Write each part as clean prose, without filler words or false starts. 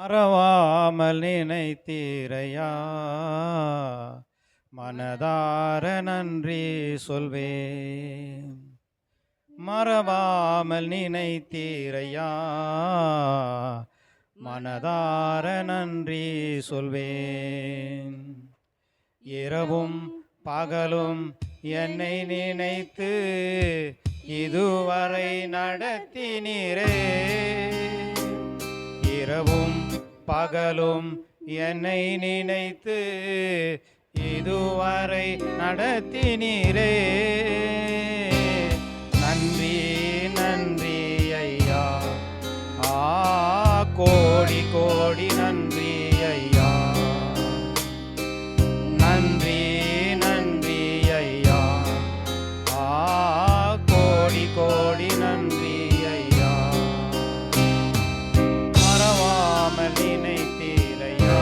மறவாமல் நினைத்தீரையா, மனதார நன்றி சொல்வேன். மறவாமல் நினைத்தீரையா, மனதார நன்றி சொல்வேன். இரவும் பகலும் என்னை நினைத்து இதுவரை நடத்தினீரே. இரவும் பகலும் என்னை நினைத்து இதுவரை நடத்தினீரே. நன்றி நன்றி ஐயா, கோடி கோடி நன்றி ஐயா. நன்றி நன்றி ஐயா, கோடி கோடி நன்றி ஐயா. மறவாமல் நினைத்தீரையா,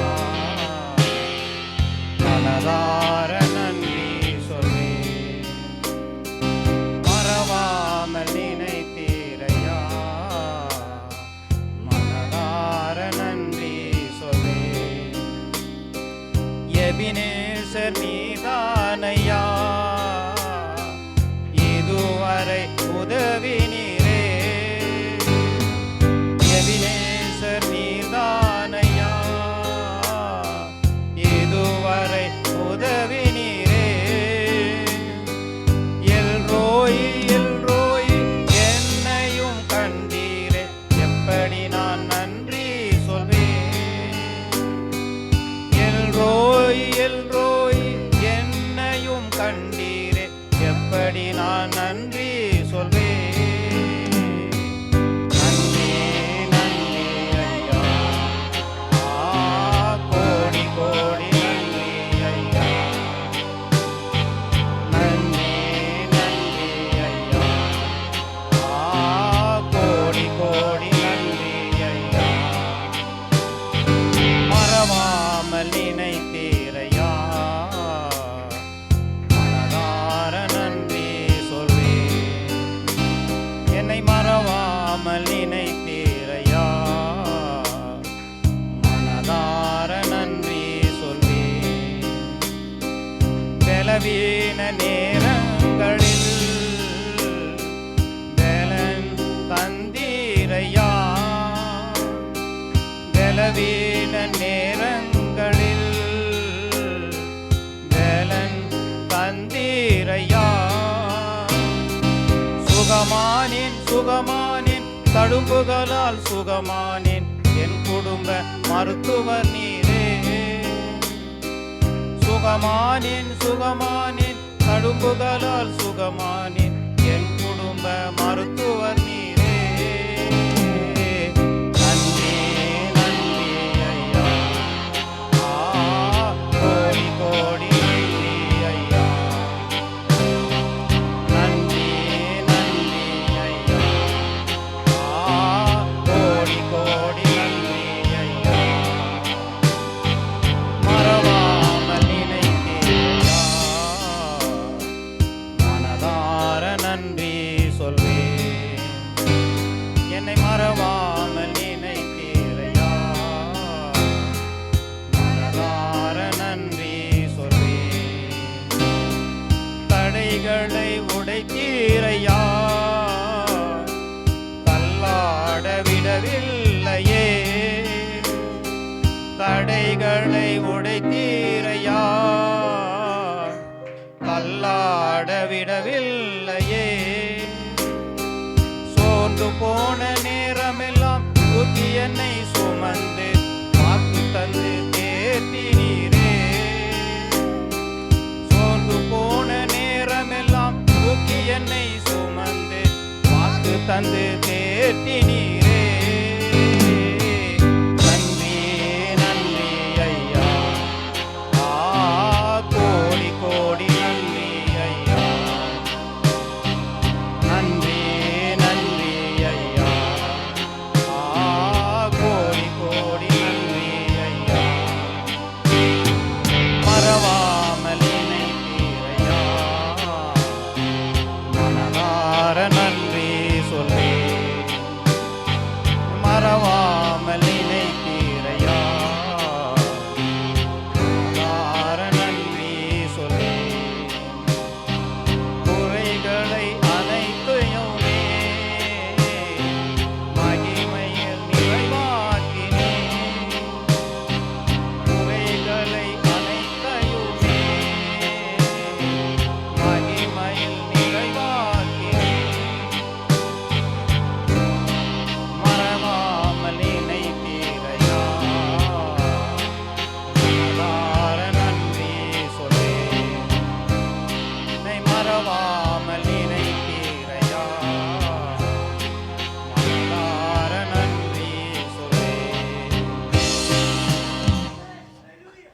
மனதார நன்றி சொல்வேன். மறவாமல் நினைத்தீரையா, மனதார நன்றி சொல்வேன். எபினேசர் நீதானையா, இதுவரை உதவினீரே. எபினேசர் நீதானையா, இதுவரை உதவினீரே. எல்ரோய் எல்ரோய் என்னையும் கண்டீரே, எப்படி நான் நன்றி சொல்வேன். எல்ரோய் எல்ரோய் என்னையும் கண்டீரே, எப்படி நான் நன்றி சொல்வேன். நன்றி நன்றி ஐயா, கோடி கோடி நன்றி ஐயா. நன்றி நன்றி ஐயா, கோடி கோடி நன்றி ஐயா. மறவாமல் நினைத்தீரையா, மனதார நன்றி சொல்வேன். என்னை மறவாமல் நினைத்தீரையா, மனதார நன்றி சொல்வேன். பலவீன நேரங்களில் பலன் தந்தீரையா. பலவீன நேரங்களில் பலன் தந்தீரையா. சுகமானேன் சுகமானேன், தழும்புகளால் சுகமானேன், என் குடும்ப மருத்துவர் நீரே. சுகமானேன் சுகமானேன், தழும்புகளால் சுகமானேன், என் குடும்ப மருத்துவர் நீரே. நன்றி நன்றி ஐயா, கோடி கோடி நன்றி ஐயா. நன்றி நன்றி ஐயா, கோடி கோடி நன்றி ஐயா. மறவாமல் நினைத்தீரையா, மனதார நன்றி சொல்வேன். என்னை மறவாமல் நினைத்தீரையா, மனதார நன்றி சொல்வேன். தடைகளை உடைத்தீரையா, தள்ளாட விடவில்லையே. தடைகளை உடைத்தீரையா, தள்ளாட விடவில்லை.